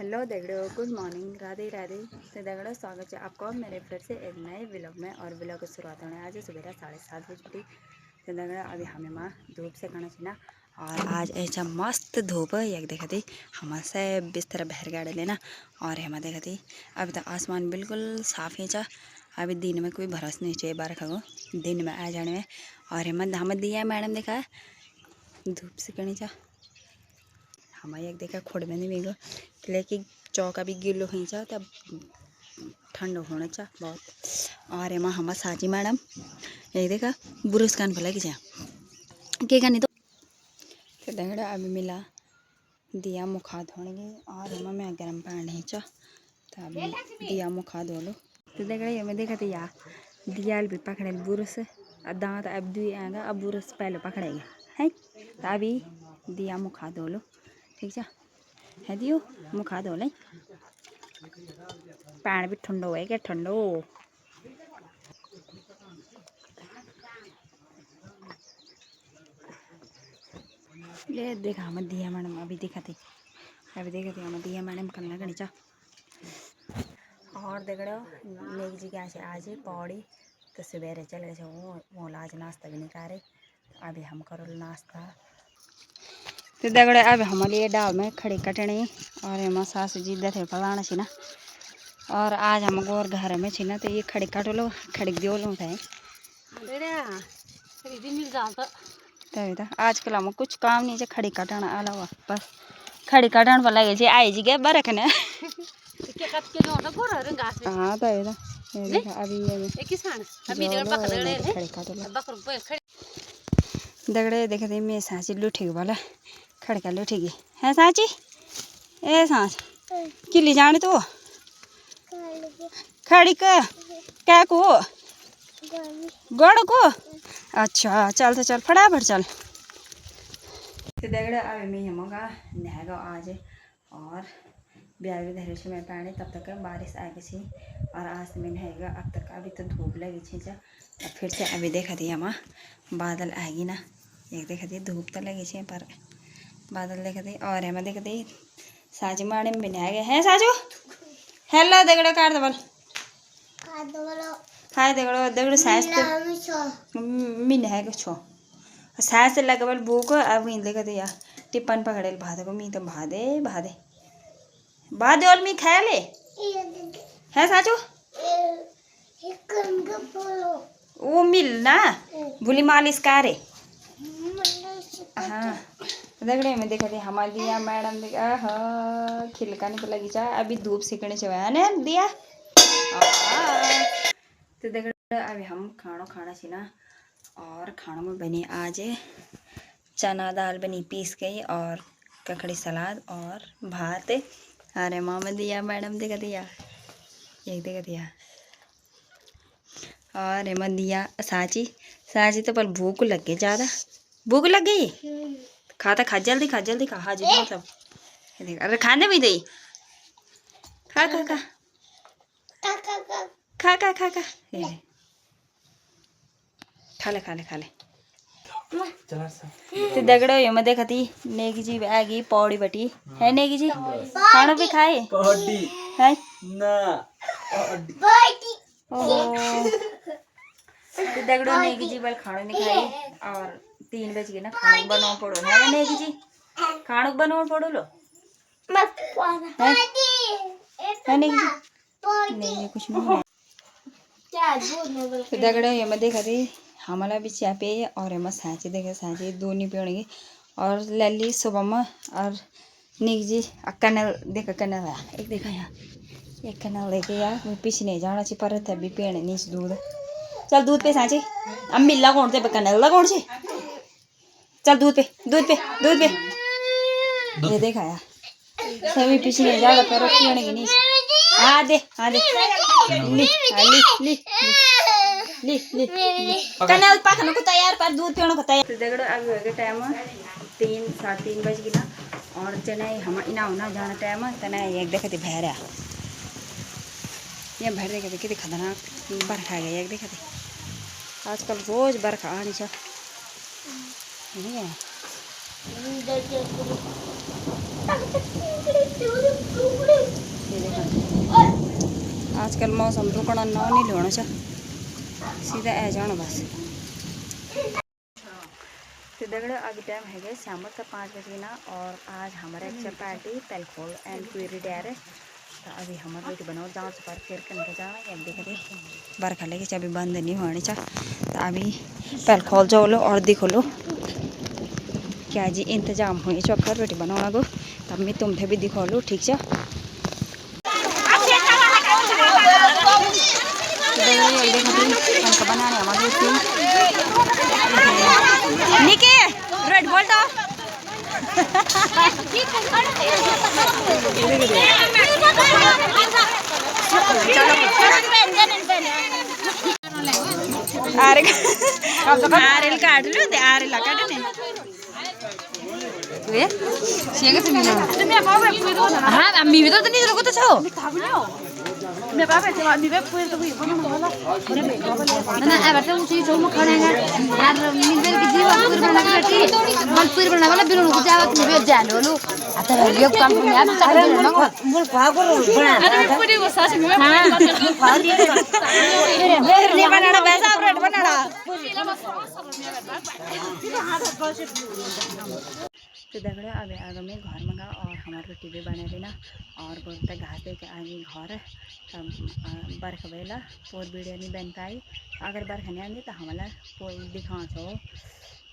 Hello दगड़ो, good morning, Radhe Radhe. तो दगड़ो स्वागत है आपको मेरे फिर से एक नए व्लॉग में। और व्लॉग की शुरुआत होने आज सुबह 7:30 बजे। तो दगड़ो अभी हमें माँ धूप से खाना छीना और आज ऐसा मस्त धूप एक देखा थी हमारे से बिस्तर बहर गाड़े लेना। और हम देखा थी अभी तो आसमान बिल्कुल साफ ही चा। अभी दिन में कोई भरोसा नहीं चाहिए बारह को दिन में आ जाने में। और हम दिया मैडम देखा धूप से करनी चा हमारे एक देखा खोड़ में नहीं गो लेकिन चौका भी गिलो ही चा तब ठंड होना चा बहुत। और एमा हमारा साची मैडम एक देखा बुरुस कान भला कि के कानी तो दगड़ा अभी मिला दिया मुखा धोने और हम मैं गर्म पानी चा तो अभी दिया मुखा धो लो। तो दगड़ा ये मैं देखा या दियाल भी पकड़े बुरुस दांत अब दुई आएगा अब बुरुस पहले पकड़ेगा है तो अभी दिया मुखा धो लो ठीक है दियो मुखा धो ले पानी भी ठंडो है क्या ठंडो। ये देखा हम दिया मैडम अभी देखा थी हम दिया मैडम करना गणी चा। और देखो नेक जी क्या आज पौड़ी तो सवेरे चले गए वो आज नाश्ता भी नहीं करे अभी हम करो नाश्ता। तो दगड़े अब हमारे लिए डाल में खड़ी कटनी और हम सासू जी दथे पलाना छी ना। और आज हम गोर घर में छी ना तो ये खड़ी काटो लो खड़ी दियो लो थे तभी तो आजकल हम कुछ काम नहीं है खड़ी कटाना अलावा बस खड़ी कटान पर लगे छे आई जी के बरख ने हाँ तो दगड़े देखे थे मैं सांची लुठी वाला खड़का लुठेगी है सांची ए सांच किली जाने तो खड़ी का क्या को गड़ को अच्छा चल तो चल फटाफट चल। तो दगड़े अभी मैं हमगा नहागा आज और ब्याह भी धरे से मैं पानी तब तक बारिश आ गई और आज मैं नहाएगा अब तक अभी तो धूप लगी थी जा फिर से अभी देखा थी हम बादल आएगी ना एक देखा थी धूप तो लगी थी पर बादल देखा थी। और हम देखा थी साजू माड़े में नहा गए हैं साजू हेलो दगड़ो काट दबल खाए दगड़ो दगड़ो सास तो मी नहाएगा छो सास लगबल भूख अब देखा थी यार टिप्पन पकड़े भादे को मी तो भादे भादे बाद और मी खाया ले है साचू वो मिल ना भूली मालिश कारे हाँ दगड़े में देखा थी हमारे दिया मैडम देखा हाँ खिलकाने को लगी चा अभी धूप सिकने चाहिए ना दिया। तो दगड़े अभी हम खाना छी ना और खाना में बनी आज चना दाल बनी पीस गई और ककड़ी सलाद और भात। अरे मामा दिया मैडम देखा दिया यही देखा दिया और हेमंत दिया साची तो पर भूख लग गई ज़्यादा भूख लग गई खा जल्दी खा हाजी सब देख अरे खाने भी दे खा खा खा खा खा खा खा खा ले खा ले खा ले। तो दगड़ो ये मैं देखा थी नेगी जी आ गई पौड़ी बटी है नेगी जी खाना भी खाए है ना तो दगड़ो नेगी जी बल खाना नहीं खाई और 3 बज गए ना खाना बनाओ पड़ो है नेगी जी खाना बनाओ पड़ो लो है नेगी जी नहीं कुछ नहीं तो दगड़ो ये मैं देखा थी हमारा भी चाय पे और हम सांची देखे सांची दोनों पीनेंगे और लली सुबह में और निक जी कनल देखा कनल एक देखा यहाँ एक कनल लेके यार मैं पीछे नहीं जाना चाहिए पर तभी पीने नीचे दूध चल दूध पे सांची अब मिल कौन से कनल कौन से चल दूध पे ये देखा यार सभी पीछे नहीं जाना पर पीने की नीचे हाँ दे ली ली ली कनल पकने को तैयार पर दूध पीने को तैयार। तो दगड़ो अभी हो गया टाइम 3 बज गई ना और चना हम इना होना जाना टाइम तना एक देखा थी भैर ये भैर देखा थी कितनी खतरनाक बरखा गई एक देखा थी आजकल रोज बरखा आनी चा नहीं है आजकल मौसम रुकना ना नहीं लोना चा सीधा आ जाना बस। तो दगड़ो अभी टाइम है गए शाम का 5 बजे ना और आज हमारा एक पार्टी पेलखोल एंड क्वेरी डेयर है। तो अभी हमारे बेटी बनाओ जाओ पर फिर करने जाना या देखे थे बरखा लेके अभी बंद नहीं होनी चा। तो अभी पेलखोल जाओ लो और दिखो लो क्या जी इंतजाम हुई चौकर रोटी बनाना को तब मैं तुम्हें भी दिखा लो ठीक है। बनाने हमारे निके रेड बोल तो आरेल काट लो ते आरेल काट ने वे शेंगे से नहीं हां अम्मी भी तो नहीं रखो तो छो मैं बाबा से अम्मी पे पूरे तो ना अब तो मुझे जो खाना है यार मिलबेल की जीवा पूरे बना के बेटी मन पूरे बना वाला बिनु को जावा तुम भी जान लो आता ये काम तुम यार चाहे ना मोर भागो बना अरे पूरी वो सच में हां फिर नहीं बनाना वैसा ब्रेड बनाना। तो दगड़े अभी आगे में घर मंगा और हमारे रोटी भी बने लेना और बोलते घास दे के आगे घर बरख बेला पोर वीडियो नहीं बन पाई। अगर बरख नहीं आती तो हमारा पोल दिखा छो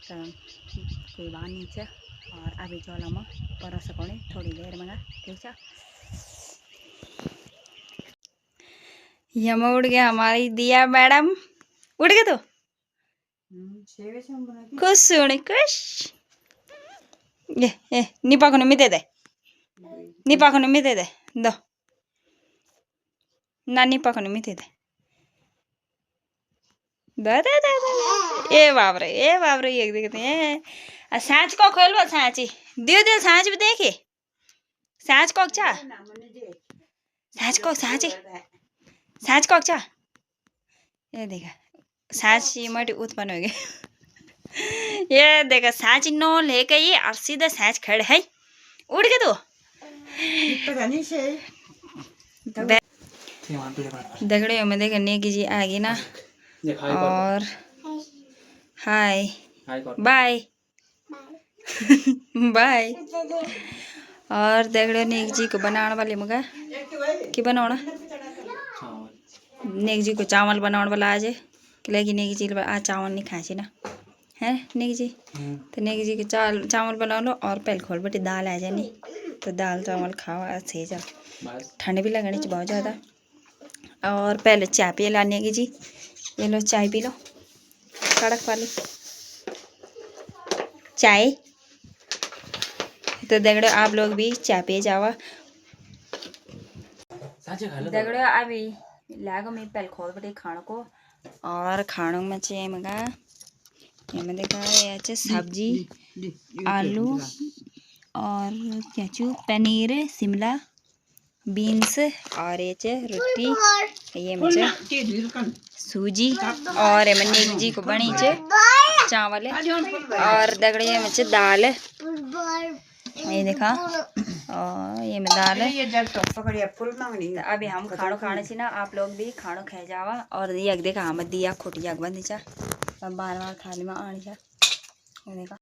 तो कोई बात नहीं है। और अभी चलो हम पर सकोने थोड़ी देर मंगा ठीक है। यम उड़ गया हमारी दिया मैडम उड़ गए तो खुश सुनी खुश ये निपा को मिते दे निपा को मिते दे दो ना निपा को मिते दे दे दे दे ए बाबरे ये देखते हैं सांच को खोल बो सांची दियो दियो सांच भी देखे सांच को चा सांच को चा ये देखा सांची मटी उत्पन्न हो गई ये देखा सांची नो लेके ये और सीधा सांच खड़े है उड़ के तो दगड़े में देखा नेकी जी आ गई ना और हाय बाय बाय और दगड़े नेक जी को बनाने वाले मगा की बनाना नेक जी को चावल बनाने वाला आज लेकिन नेक जी आज चावल नहीं खाए ना है नेक जी तो नेक जी के चावल बना लो और पेलखोल बटी दाल आ जानी तो दाल चावल खाओ अच्छे चल ठंड भी लगनी चाहिए बहुत ज़्यादा। और पहले चाय पी ला नेक जी ये लो चाय पी लो कड़क वाली चाय। तो दगड़ो आप लोग भी चाय पिए जावा दगड़ो अभी लागो मैं पेलखोल बटे खाने को और खानों में चाहिए मगा ये मैं देखा ये सब्जी आलू और क्या चू पनीर शिमला बीन्स और ये रोटी ये मुझे सूजी और ये नेक जी को बनी चावल और दगड़े ये मुझे दाल ये देखा और ये में दाल है। अभी हम खानो खाने से ना आप लोग भी खानो खा जावा और ये देखा हम दिया खोटी जग बंदी चा बार बार थाली में आनी चा देखा।